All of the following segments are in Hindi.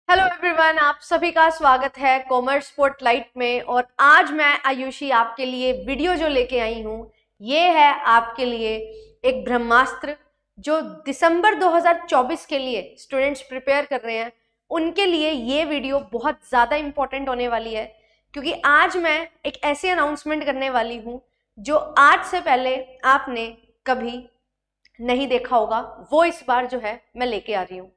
हेलो एवरीवन, आप सभी का स्वागत है कॉमर्स स्पॉटलाइट में। और आज मैं आयुषी आपके लिए वीडियो जो लेके आई हूँ ये है आपके लिए एक ब्रह्मास्त्र जो दिसंबर 2024 के लिए स्टूडेंट्स प्रिपेयर कर रहे हैं उनके लिए ये वीडियो बहुत ज़्यादा इम्पोर्टेंट होने वाली है, क्योंकि आज मैं एक ऐसी अनाउंसमेंट करने वाली हूँ जो आज से पहले आपने कभी नहीं देखा होगा। वो इस बार जो है मैं लेके आ रही हूँ।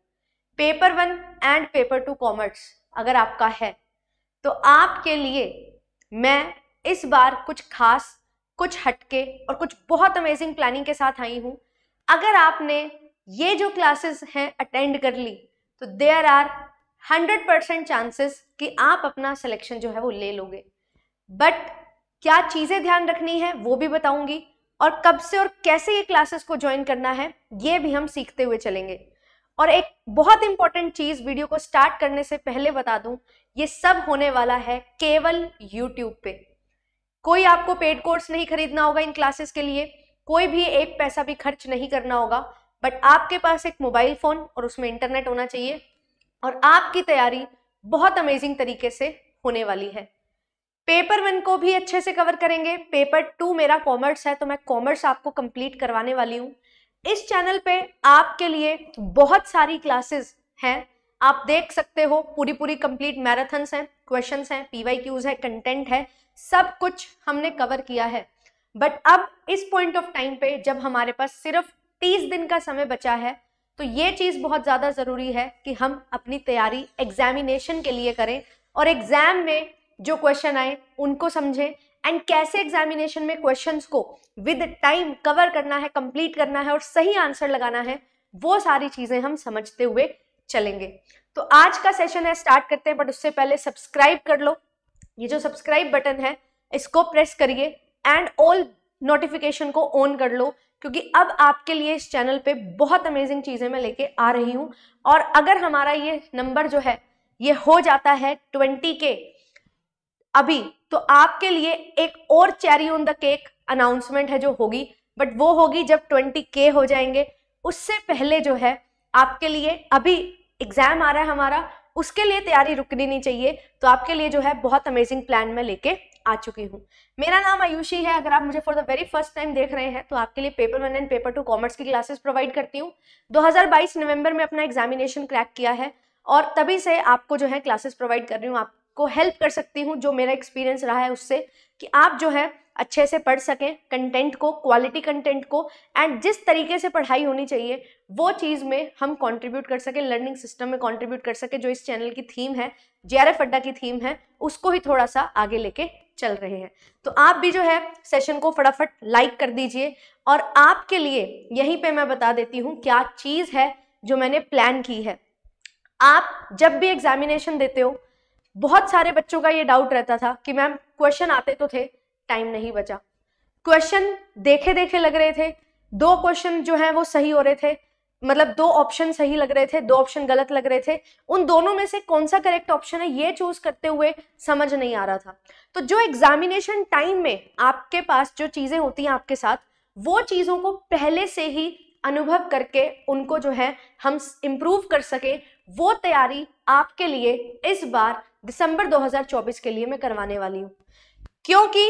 पेपर 1 एंड पेपर 2 कॉमर्स अगर आपका है तो आपके लिए मैं इस बार कुछ खास, कुछ हटके और कुछ बहुत अमेजिंग प्लानिंग के साथ आई हूं। अगर आपने ये जो क्लासेस हैं अटेंड कर ली तो देयर आर 100% चांसेस कि आप अपना सिलेक्शन जो है वो ले लोगे। बट क्या चीज़ें ध्यान रखनी है वो भी बताऊंगी, और कब से और कैसे ये क्लासेस को ज्वाइन करना है ये भी हम सीखते हुए चलेंगे। और एक बहुत इंपॉर्टेंट चीज वीडियो को स्टार्ट करने से पहले बता दूं, ये सब होने वाला है केवल यूट्यूब पे। कोई आपको पेड कोर्स नहीं खरीदना होगा इन क्लासेस के लिए, कोई भी एक पैसा भी खर्च नहीं करना होगा। बट आपके पास एक मोबाइल फोन और उसमें इंटरनेट होना चाहिए और आपकी तैयारी बहुत अमेजिंग तरीके से होने वाली है। पेपर 1 को भी अच्छे से कवर करेंगे। पेपर 2 मेरा कॉमर्स है तो मैं कॉमर्स आपको कंप्लीट करवाने वाली हूँ। इस चैनल पे आपके लिए बहुत सारी क्लासेस हैं, आप देख सकते हो। पूरी कंप्लीट मैराथन्स हैं, क्वेश्चंस हैं, पीवाईक्यूज है, कंटेंट है, सब कुछ हमने कवर किया है। बट अब इस पॉइंट ऑफ टाइम पे जब हमारे पास सिर्फ 30 दिन का समय बचा है तो ये चीज़ बहुत ज़्यादा ज़रूरी है कि हम अपनी तैयारी एग्जामिनेशन के लिए करें और एग्जाम में जो क्वेश्चन आए उनको समझें एंड कैसे एग्जामिनेशन में क्वेश्चंस को विद टाइम कवर करना है, कंप्लीट करना है और सही आंसर लगाना है, वो सारी चीजें हम समझते हुए चलेंगे। तो आज का सेशन है, स्टार्ट करते हैं। बट उससे पहले सब्सक्राइब कर लो, ये जो सब्सक्राइब बटन है इसको प्रेस करिए एंड ऑल नोटिफिकेशन को ऑन कर लो, क्योंकि अब आपके लिए इस चैनल पे बहुत अमेजिंग चीजें मैं लेके आ रही हूँ। और अगर हमारा ये नंबर जो है ये हो जाता है 20K अभी, तो आपके लिए एक और cherry on the cake announcement है जो होगी, बट वो होगी जब 20K हो जाएंगे। उससे पहले जो है आपके लिए अभी एग्जाम आ रहा है हमारा, उसके लिए तैयारी रुकनी नहीं चाहिए। तो आपके लिए जो है बहुत अमेजिंग प्लान मैं लेके आ चुकी हूँ। मेरा नाम आयुषी है। अगर आप मुझे for the very first time देख रहे हैं तो आपके लिए पेपर 1 एंड पेपर 2 कॉमर्स की क्लासेस प्रोवाइड करती हूँ। 2022 नवंबर में अपना एग्जामिनेशन क्रैक किया है और तभी से आपको जो है क्लासेस प्रोवाइड कर रही हूँ। आपको हेल्प कर सकती हूँ जो मेरा एक्सपीरियंस रहा है उससे, कि आप जो है अच्छे से पढ़ सकें कंटेंट को, क्वालिटी कंटेंट को, एंड जिस तरीके से पढ़ाई होनी चाहिए वो चीज़ में हम कंट्रीब्यूट कर सके, लर्निंग सिस्टम में कंट्रीब्यूट कर सके। जो इस चैनल की थीम है, JRF अड्डा की थीम है, उसको ही थोड़ा सा आगे लेके चल रहे हैं। तो आप भी जो है सेशन को फटाफट लाइक कर दीजिए। और आपके लिए यहीं पे मैं बता देती हूँ क्या चीज़ है जो मैंने प्लान की है। आप जब भी एग्जामिनेशन देते हो, बहुत सारे बच्चों का ये डाउट रहता था कि मैम क्वेश्चन आते तो थे, टाइम नहीं बचा। क्वेश्चन देखे देखे लग रहे थे, 2 क्वेश्चन जो है वो सही हो रहे थे, मतलब 2 ऑप्शन सही लग रहे थे, 2 ऑप्शन गलत लग रहे थे। उन दोनों में से कौन सा करेक्ट ऑप्शन है ये चूज करते हुए समझ नहीं आ रहा था। तो जो एग्जामिनेशन टाइम में आपके पास जो चीजें होती हैं आपके साथ, वो चीजों को पहले से ही अनुभव करके उनको जो है हम इम्प्रूव कर सके, वो तैयारी आपके लिए इस बार दिसंबर 2024 के लिए मैं करवाने वाली हूँ। क्योंकि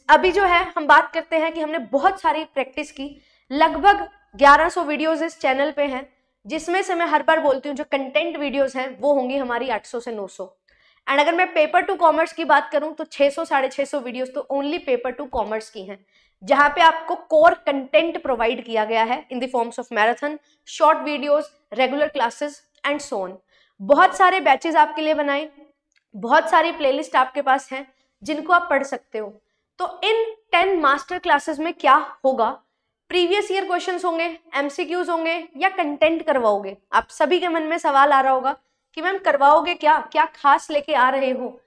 अभी जो है हम बात करते हैं कि हमने बहुत सारी प्रैक्टिस की, लगभग 1100 वीडियोस इस चैनल पे हैं, जिसमें से मैं हर बार बोलती हूँ जो कंटेंट वीडियोस हैं वो होंगी हमारी 800 से 900। एंड अगर मैं पेपर 2 कॉमर्स की बात करूं तो 600 650 वीडियोस तो ओनली पेपर 2 कॉमर्स की हैं, जहां पे आपको कोर कंटेंट प्रोवाइड किया गया है in the forms of marathon, short videos, regular classes and so on. बहुत सारे बैचेस आपके लिए बनाए, बहुत सारी प्लेलिस्ट आपके पास हैं जिनको आप पढ़ सकते हो। तो इन 10 मास्टर क्लासेस में क्या होगा, प्रीवियस ईयर क्वेश्चंस होंगे, MCQs होंगे या कंटेंट करवाओगे। आप सभी के मन में सवाल आ रहा होगा कि मैम करवाओगे क्या, क्या खास लेके आ रहे हो।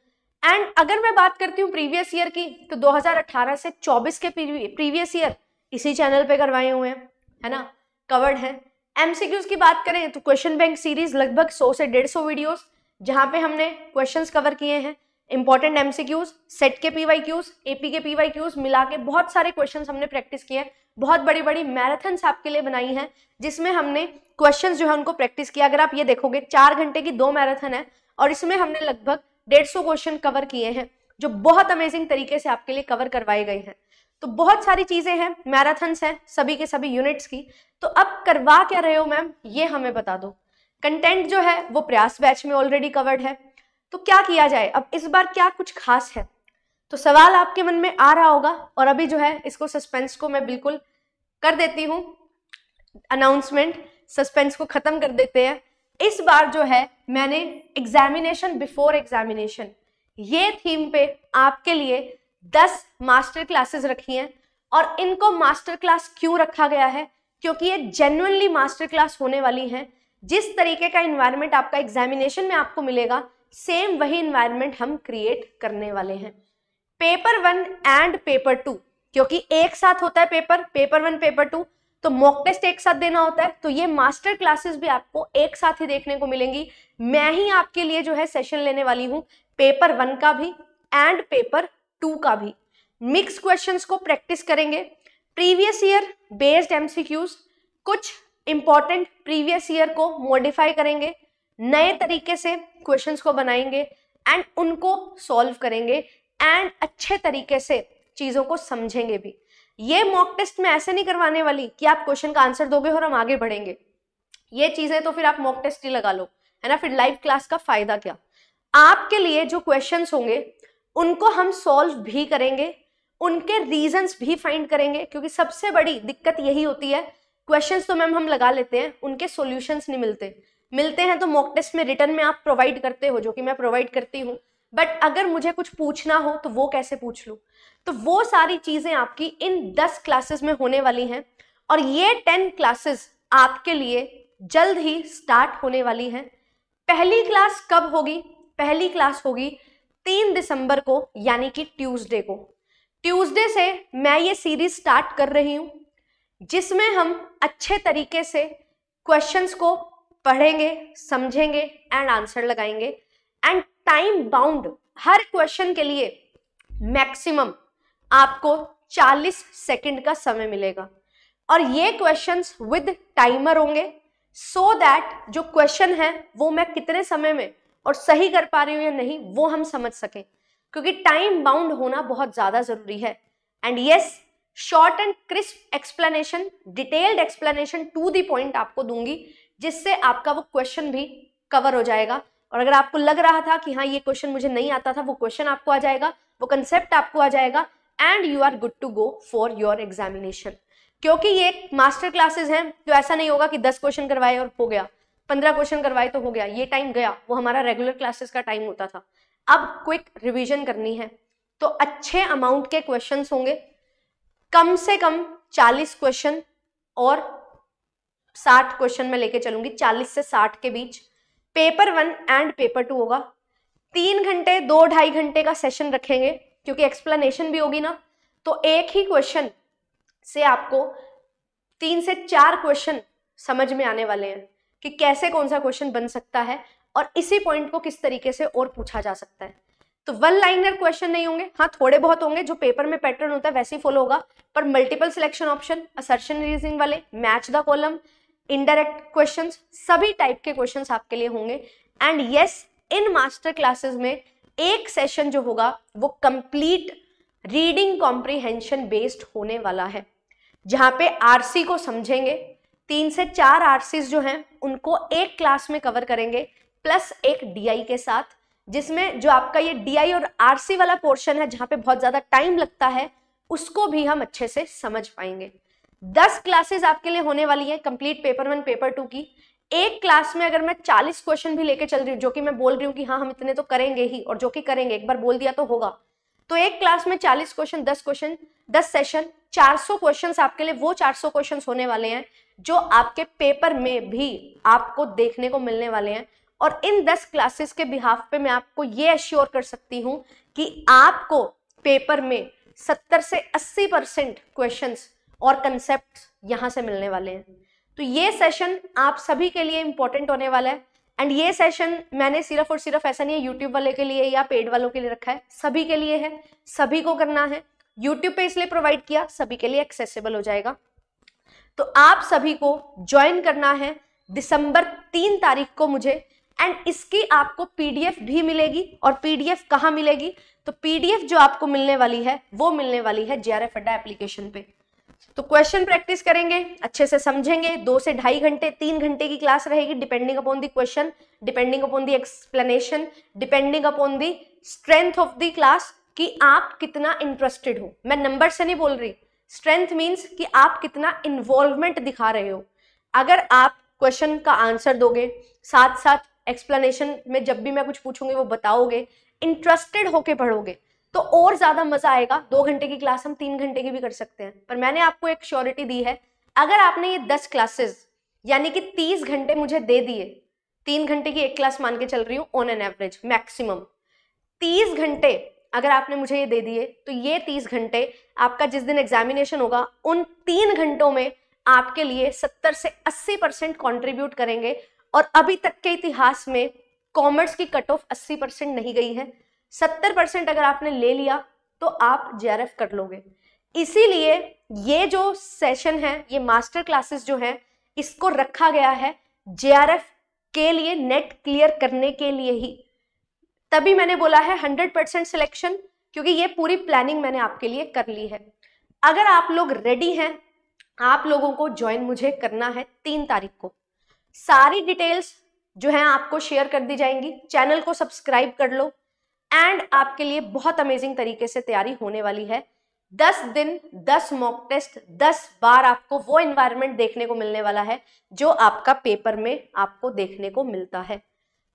एंड अगर मैं बात करती हूँ प्रीवियस ईयर की, तो 2018 से 24 के प्रीवियस ईयर इसी चैनल पे करवाए हुए हैं, है ना, कवर्ड है। MCQs की बात करें तो क्वेश्चन बैंक सीरीज लगभग 100 से 150 वीडियोस, जहाँ पे हमने क्वेश्चंस कवर किए हैं। इंपॉर्टेंट एमसीक्यूज, सेट के पीवाईक्यूज, एपी के पीवाईक्यूज मिला के बहुत सारे क्वेश्चंस हमने प्रैक्टिस किए हैं। बहुत बड़ी बड़ी मैराथन्स आपके लिए बनाई हैं जिसमें हमने क्वेश्चंस जो है उनको प्रैक्टिस किया। अगर आप ये देखोगे 4 घंटे की 2 मैराथन है और इसमें हमने लगभग 150 क्वेश्चन कवर किए हैं जो बहुत अमेजिंग तरीके से आपके लिए कवर करवाए गए हैं। तो बहुत सारी चीजें हैं, मैराथन्स हैं सभी के सभी यूनिट्स की। तो अब करवा क्या रहे हो मैम, ये हमें बता दो। कंटेंट जो है वो प्रयास बैच में ऑलरेडी कवर्ड है, तो क्या किया जाए अब इस बार, क्या कुछ खास है? तो सवाल आपके मन में आ रहा होगा और अभी जो है इसको सस्पेंस को मैं बिल्कुल कर देती हूँ, अनाउंसमेंट, सस्पेंस को खत्म कर देते हैं। इस बार जो है मैंने एग्जामिनेशन बिफोर एग्जामिनेशन ये थीम पे आपके लिए 10 मास्टर क्लासेस रखी हैं। और इनको मास्टर क्लास क्यों रखा गया है? क्योंकि ये जेन्युइनली मास्टर क्लास होने वाली हैं। जिस तरीके का इन्वायरमेंट आपका एग्जामिनेशन में आपको मिलेगा, सेम वही इन्वायरमेंट हम क्रिएट करने वाले हैं। पेपर 1 एंड पेपर 2, क्योंकि एक साथ होता है पेपर 1 पेपर 2, तो मॉक टेस्ट एक साथ देना होता है, तो ये मास्टर क्लासेस भी आपको एक साथ ही देखने को मिलेंगी। मैं ही आपके लिए जो है सेशन लेने वाली हूँ पेपर 1 का भी एंड पेपर 2 का भी। मिक्स क्वेश्चंस को प्रैक्टिस करेंगे, प्रीवियस ईयर बेस्ड एमसीक्यूज, कुछ इंपॉर्टेंट प्रीवियस ईयर को मॉडिफाई करेंगे, नए तरीके से क्वेश्चंस को बनाएंगे एंड उनको सॉल्व करेंगे एंड अच्छे तरीके से चीजों को समझेंगे भी। ये मॉक टेस्ट में ऐसे नहीं करवाने वाली कि आप क्वेश्चन का आंसर दोगे और हम आगे बढ़ेंगे। ये चीजें तो फिर आप मॉक टेस्ट ही लगा लो, है ना, फिर लाइव क्लास का फायदा क्या? आपके लिए जो क्वेश्चंस होंगे उनको हम सॉल्व भी करेंगे, उनके रीजंस भी फाइंड करेंगे, क्योंकि सबसे बड़ी दिक्कत यही होती है, क्वेश्चंस तो मैम हम लगा लेते हैं, उनके सॉल्यूशंस नहीं मिलते हैं तो मॉक टेस्ट में रिटर्न में आप प्रोवाइड करते हो, जो कि मैं प्रोवाइड करती हूँ, बट अगर मुझे कुछ पूछना हो तो वो कैसे पूछ लूँ? तो वो सारी चीजें आपकी इन 10 क्लासेस में होने वाली हैं। और ये 10 क्लासेस आपके लिए जल्द ही स्टार्ट होने वाली हैं। पहली क्लास कब होगी? पहली क्लास होगी 3 दिसंबर को, यानी कि ट्यूसडे को। ट्यूसडे से मैं ये सीरीज स्टार्ट कर रही हूँ जिसमें हम अच्छे तरीके से क्वेश्चंस को पढ़ेंगे, समझेंगे एंड आंसर लगाएंगे। And time bound, her question के लिए मैक्सिमम आपको 40 सेकंड का समय मिलेगा और ये क्वेश्चंस विद टाइमर होंगे, सो दैट जो क्वेश्चन है वो मैं कितने समय में और सही कर पा रही हूँ या नहीं वो हम समझ सकें, क्योंकि टाइम बाउंड होना बहुत ज्यादा जरूरी है। And yes, short and crisp explanation, detailed explanation to the point आपको दूंगी, जिससे आपका वो क्वेश्चन भी कवर हो जाएगा। और अगर आपको लग रहा था कि हाँ ये क्वेश्चन मुझे नहीं आता था, वो क्वेश्चन आपको आ जाएगा, वो कंसेप्ट आपको आ जाएगा and you are good to go for your examination. क्योंकि ये मास्टर क्लासेस हैं तो ऐसा नहीं होगा कि 10 क्वेश्चन करवाए और हो गया, 15 क्वेश्चन करवाए तो हो गया, ये टाइम गया, वो हमारा रेगुलर क्लासेस का टाइम होता था। अब क्विक रिवीजन करनी है तो अच्छे अमाउंट के क्वेश्चंस होंगे, कम से कम 40 क्वेश्चन और 60 क्वेश्चन में लेके चलूंगी, 40 से 60 के बीच। पेपर 1 एंड पेपर 2 होगा, 3 घंटे 2-2.5 घंटे का सेशन रखेंगे, क्योंकि एक्सप्लेनेशन भी होगी ना, तो एक ही क्वेश्चन से आपको 3 से 4 क्वेश्चन समझ में आने वाले हैं कि कैसे कौन सा क्वेश्चन बन सकता है और इसी पॉइंट को किस तरीके से और पूछा जा सकता है। तो 1 लाइनर क्वेश्चन नहीं होंगे, हाँ थोड़े बहुत होंगे, जो पेपर में पैटर्न होता है वैसे ही फॉलो होगा, पर multiple selection option, assertion reasoning वाले, match the column, indirect questions, सभी टाइप के क्वेश्चंस आपके लिए होंगे। एंड यस, इन मास्टर क्लासेस में एक सेशन जो होगा वो कंप्लीट रीडिंग कॉम्प्रिहेंशन बेस्ड होने वाला है, जहां पे आरसी को समझेंगे। 3 से 4 आरसीज जो हैं उनको एक क्लास में कवर करेंगे, प्लस एक डीआई के साथ, जिसमें जो आपका ये डीआई और आरसी वाला पोर्शन है जहां पे बहुत ज्यादा टाइम लगता है, उसको भी हम अच्छे से समझ पाएंगे। 10 क्लासेस आपके लिए होने वाली है कंप्लीट पेपर 1 पेपर 2 की। एक क्लास में अगर मैं 40 क्वेश्चन भी लेके चल रही हूँ, जो कि मैं बोल रही हूँ कि हाँ हम इतने तो करेंगे ही, और जो कि करेंगे, एक बार बोल दिया तो होगा, तो एक क्लास में 40 क्वेश्चन, 10 सेशन, 400 क्वेश्चंस आपके लिए वो 400 क्वेश्चंस होने वाले हैं जो आपके पेपर में भी आपको देखने को मिलने वाले हैं। और इन 10 क्लासेस के बिहाफ पे मैं आपको ये एश्योर कर सकती हूँ कि आपको पेपर में 70 से 80% क्वेश्चंस और कंसेप्ट यहां से मिलने वाले हैं। तो ये सेशन आप सभी के लिए इंपॉर्टेंट होने वाला है एंड ये सेशन मैंने सिर्फ और सिर्फ ऐसा नहीं है यूट्यूब वाले के लिए या पेड वालों के लिए रखा है, सभी के लिए है, सभी को करना है। यूट्यूब पे इसलिए प्रोवाइड किया, सभी के लिए एक्सेसिबल हो जाएगा। तो आप सभी को ज्वाइन करना है दिसंबर 3 तारीख को मुझे, एंड इसकी आपको पीडीएफ भी मिलेगी। और पीडीएफ कहाँ मिलेगी? तो पीडीएफ जो आपको मिलने वाली है वो मिलने वाली है जेआरएफ अड्डा एप्लीकेशन पे। तो क्वेश्चन प्रैक्टिस करेंगे, अच्छे से समझेंगे, 2 से 2.5 घंटे 3 घंटे की क्लास रहेगी, depending upon the question, depending upon the explanation, depending upon the strength of the class कि आप कितना इंटरेस्टेड हो। मैं नंबर से नहीं बोल रही, स्ट्रेंथ मीन्स कि आप कितना इन्वॉल्वमेंट दिखा रहे हो। अगर आप क्वेश्चन का आंसर दोगे, साथ साथ एक्सप्लेनेशन में जब भी मैं कुछ पूछूंगी वो बताओगे, इंटरेस्टेड होके पढ़ोगे, तो और ज्यादा मजा आएगा। 2 घंटे की क्लास हम 3 घंटे की भी कर सकते हैं। पर मैंने आपको एक श्योरिटी दी है, अगर आपने ये 10 क्लासेस यानी कि 30 घंटे मुझे दे दिए, 3 घंटे की एक क्लास मान के चल रही हूँ ऑन एन एवरेज मैक्सिमम, 30 घंटे अगर आपने मुझे ये दे दिए, तो ये 30 घंटे आपका जिस दिन एग्जामिनेशन होगा उन 3 घंटों में आपके लिए 70 से 80% कॉन्ट्रीब्यूट करेंगे। और अभी तक के इतिहास में कॉमर्स की कट ऑफ 80% नहीं गई है। 70% अगर आपने ले लिया तो आप जेआरएफ कर लोगे। इसीलिए ये जो सेशन है, ये मास्टर क्लासेस जो है, इसको रखा गया है जेआरएफ के लिए, नेट क्लियर करने के लिए ही। तभी मैंने बोला है 100% सिलेक्शन, क्योंकि ये पूरी प्लानिंग मैंने आपके लिए कर ली है। अगर आप लोग रेडी हैं, आप लोगों को ज्वाइन मुझे करना है 3 तारीख को। सारी डिटेल्स जो है आपको शेयर कर दी जाएंगी। चैनल को सब्सक्राइब कर लो, एंड आपके लिए बहुत अमेजिंग तरीके से तैयारी होने वाली है। 10 दिन 10 मॉक टेस्ट, 10 बार आपको वो एनवायरनमेंट देखने को मिलने वाला है जो आपका पेपर में आपको देखने को मिलता है।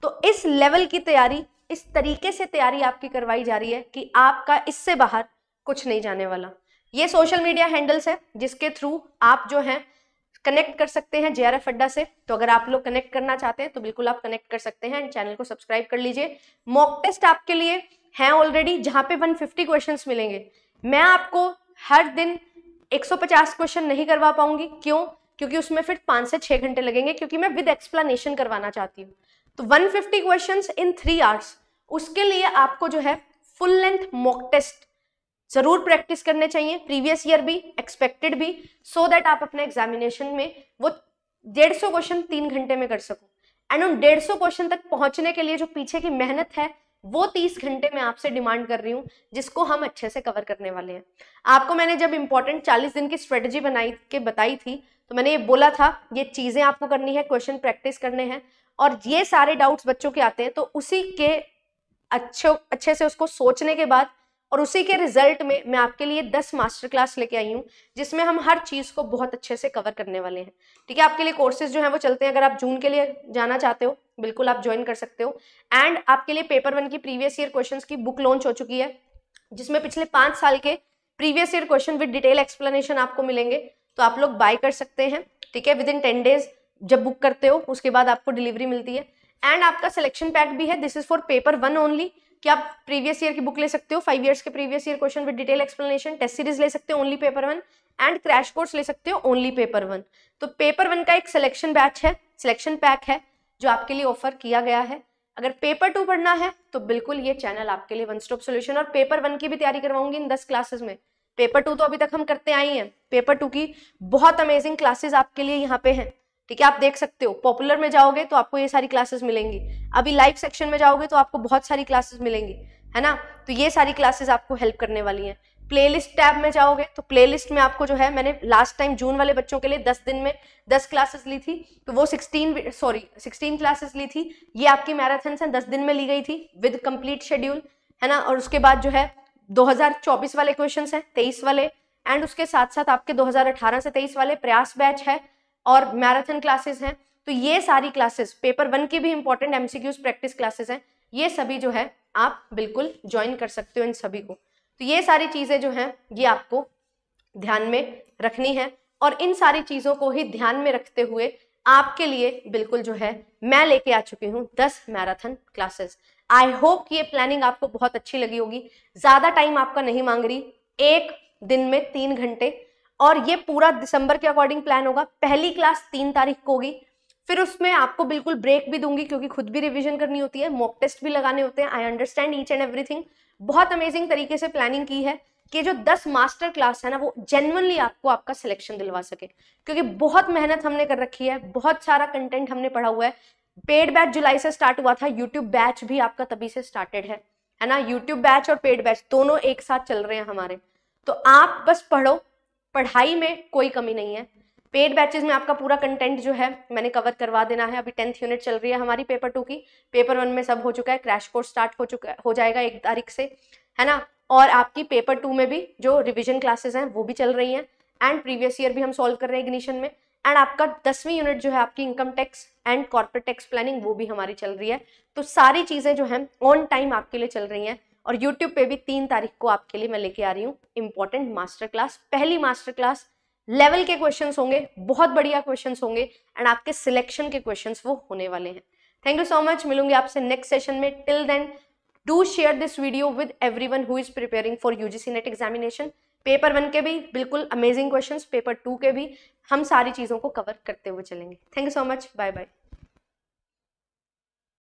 तो इस लेवल की तैयारी, इस तरीके से तैयारी आपकी करवाई जा रही है कि आपका इससे बाहर कुछ नहीं जाने वाला। ये सोशल मीडिया हैंडल्स है जिसके थ्रू आप जो है कनेक्ट कर सकते हैं जेआरएफ अड्डा से। तो अगर आप लोग कनेक्ट करना चाहते हैं तो बिल्कुल आप कनेक्ट कर सकते हैं। चैनल को सब्सक्राइब कर लीजिए। मॉक टेस्ट आपके लिए हैं ऑलरेडी, जहां पे 150 क्वेश्चंस मिलेंगे। मैं आपको हर दिन 150 क्वेश्चन नहीं करवा पाऊंगी। क्यों? क्योंकि उसमें फिर 5 से 6 घंटे लगेंगे, क्योंकि मैं विद एक्सप्लेनेशन करवाना चाहती हूँ। तो 150 क्वेश्चंस इन 3 आवर्स, उसके लिए आपको जो है फुल लेंथ मॉक टेस्ट जरूर प्रैक्टिस करने चाहिए, प्रीवियस ईयर भी, एक्सपेक्टेड भी, सो दैट आप अपने एग्जामिनेशन में वो 150 क्वेश्चन 3 घंटे में कर सको। एंड उन 150 क्वेश्चन तक पहुंचने के लिए जो पीछे की मेहनत है वो 30 घंटे में आपसे डिमांड कर रही हूँ, जिसको हम अच्छे से कवर करने वाले हैं। आपको मैंने जब इंपॉर्टेंट 40 दिन की स्ट्रेटेजी बताई थी, तो मैंने ये बोला था ये चीजें आपको करनी है, क्वेश्चन प्रैक्टिस करने हैं, और ये सारे डाउट्स बच्चों के आते हैं तो उसी के अच्छे से उसको सोचने के बाद और उसी के रिजल्ट में मैं आपके लिए 10 मास्टर क्लास लेके आई हूँ, जिसमें हम हर चीज को बहुत अच्छे से कवर करने वाले हैं। ठीक है, आपके लिए कोर्सेज जो हैं वो चलते हैं। अगर आप जून के लिए जाना चाहते हो बिल्कुल आप ज्वाइन कर सकते हो। एंड आपके लिए पेपर 1 की प्रीवियस ईयर क्वेश्चंस की बुक लॉन्च हो चुकी है, जिसमें पिछले 5 साल के previous year question with detail explanation आपको मिलेंगे। तो आप लोग बाय कर सकते हैं। ठीक है, विद इन 10 डेज जब बुक करते हो उसके बाद आपको डिलीवरी मिलती है। एंड आपका सिलेक्शन पैक भी है, this is for paper 1 only, कि आप प्रीवियस ईयर की बुक ले सकते हो, 5 इयर्स के previous year question with detail explanation, test series ले सकते हो only paper 1, and crash course ले सकते हो ओनली पेपर 1। तो पेपर 1 का एक सिलेक्शन बैच है, सिलेक्शन पैक है जो आपके लिए ऑफर किया गया है। अगर पेपर 2 पढ़ना है तो बिल्कुल ये चैनल आपके लिए वन स्टॉप सोल्यूशन। और पेपर 1 की भी तैयारी करवाऊंगी इन 10 क्लासेस में। पेपर 2 तो अभी तक हम करते आए हैं, पेपर 2 की बहुत अमेजिंग क्लासेस आपके लिए यहाँ पे हैं। ठीक है, आप देख सकते हो, पॉपुलर में जाओगे तो आपको ये सारी क्लासेस मिलेंगी, अभी लाइव सेक्शन में जाओगे तो आपको बहुत सारी क्लासेस मिलेंगी, है ना। तो ये सारी क्लासेस आपको हेल्प करने वाली हैं। प्लेलिस्ट टैब में जाओगे तो प्लेलिस्ट में आपको जो है, मैंने लास्ट टाइम जून वाले बच्चों के लिए 10 दिन में 10 क्लासेस ली थी, तो वो 16 क्लासेस ली थी। ये आपकी मैराथन से 10 दिन में ली गई थी विद कंप्लीट शेड्यूल, है ना। और उसके बाद जो है 2024 वाले क्वेश्चंस हैं, 23 वाले, एंड उसके साथ साथ आपके 2018 से 23 वाले प्रयास बैच है और मैराथन क्लासेस हैं। तो ये सारी क्लासेस पेपर 1 की भी इंपॉर्टेंट एमसीक्यूज प्रैक्टिस क्लासेस हैं, ये सभी जो है आप बिल्कुल ज्वाइन कर सकते हो इन सभी को। तो ये सारी चीजें जो हैं ये आपको ध्यान में रखनी है, और इन सारी चीजों को ही ध्यान में रखते हुए आपके लिए बिल्कुल जो है मैं लेके आ चुकी हूँ 10 मैराथन क्लासेस। आई होप ये प्लानिंग आपको बहुत अच्छी लगी होगी। ज्यादा टाइम आपका नहीं मांग रही, एक दिन में 3 घंटे, और ये पूरा दिसंबर के अकॉर्डिंग प्लान होगा। पहली क्लास 3 तारीख को होगी, फिर उसमें आपको बिल्कुल ब्रेक भी दूंगी क्योंकि खुद भी रिवीजन करनी होती है, मॉक टेस्ट भी लगाने होते हैं। I understand each and everything. बहुत अमेजिंग तरीके से प्लानिंग की है कि जो 10 मास्टर क्लास है ना वो जेन्युइनली आपको आपका सिलेक्शन दिलवा सके, क्योंकि बहुत मेहनत हमने कर रखी है, बहुत सारा कंटेंट हमने पढ़ा हुआ है। पेड बैच जुलाई से स्टार्ट हुआ था, यूट्यूब बैच भी आपका तभी से स्टार्टेड है ना। यूट्यूब बैच और पेड बैच दोनों एक साथ चल रहे हैं हमारे। तो आप बस पढ़ो, पढ़ाई में कोई कमी नहीं है। पेड बैचेस में आपका पूरा कंटेंट जो है मैंने कवर करवा देना है। अभी 10th यूनिट चल रही है हमारी पेपर 2 की, पेपर 1 में सब हो चुका है, क्रैश कोर्स स्टार्ट हो जाएगा 1 तारीख से, है ना। और आपकी पेपर 2 में भी जो रिवीजन क्लासेस हैं वो भी चल रही हैं, एंड प्रीवियस ईयर भी हम सॉल्व कर रहे हैं इग्निशन में। एंड आपका 10वीं यूनिट जो है आपकी income tax and corporate tax planning वो भी हमारी चल रही है। तो सारी चीजें जो है ऑन टाइम आपके लिए चल रही हैं। और यूट्यूब पे भी 3 तारीख को आपके लिए मैं लेके आ रही हूँ इंपॉर्टेंट मास्टर क्लास, पहली मास्टर क्लास। लेवल के क्वेश्चंस होंगे, बहुत बढ़िया क्वेश्चंस होंगे, एंड आपके सिलेक्शन के क्वेश्चंस वो होने वाले हैं। थैंक यू सो मच, मिलूंगी आपसे नेक्स्ट सेशन में। Till then do share this video with everyone who is preparing for UGC NET examination. Paper 1 के भी बिल्कुल अमेजिंग क्वेश्चंस, पेपर 2 के भी हम सारी चीजों को कवर करते हुए चलेंगे। Thank you so much, bye bye.